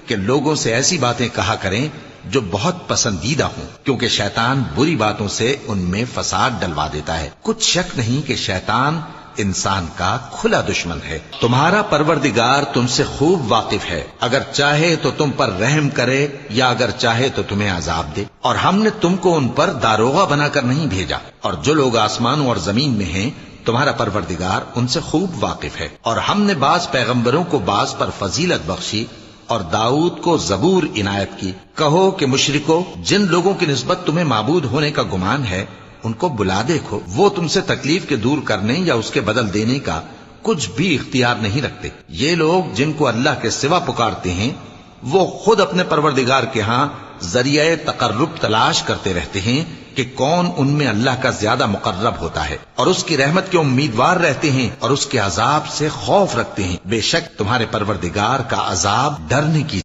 کہ لوگوں سے ایسی باتیں کہا کریں جو بہت پسندیدہ ہوں، کیونکہ شیطان بری باتوں سے ان میں فساد ڈلوا دیتا ہے۔ کچھ شک نہیں کہ شیطان انسان کا کھلا دشمن ہے۔ تمہارا پروردگار تم سے خوب واقف ہے، اگر چاہے تو تم پر رحم کرے یا اگر چاہے تو تمہیں عذاب دے، اور ہم نے تم کو ان پر داروغہ بنا کر نہیں بھیجا، اور جو لوگ آسمانوں اور زمین میں ہیں تمہارا پروردگار ان سے خوب واقف ہے۔ اور ہم نے بعض پیغمبروں کو بعض پر فضیلت بخشی اور داؤد کو زبور عنایت کی۔ کہو کہ مشرکو، جن لوگوں کی نسبت تمہیں معبود ہونے کا گمان ہے ان کو بلا دیکھو، وہ تم سے تکلیف کے دور کرنے یا اس کے بدل دینے کا کچھ بھی اختیار نہیں رکھتے۔ یہ لوگ جن کو اللہ کے سوا پکارتے ہیں وہ خود اپنے پروردگار کے ہاں ذریعہ تقرب تلاش کرتے رہتے ہیں کہ کون ان میں اللہ کا زیادہ مقرب ہوتا ہے، اور اس کی رحمت کے امیدوار رہتے ہیں اور اس کے عذاب سے خوف رکھتے ہیں۔ بے شک تمہارے پروردگار کا عذاب ڈرنے کی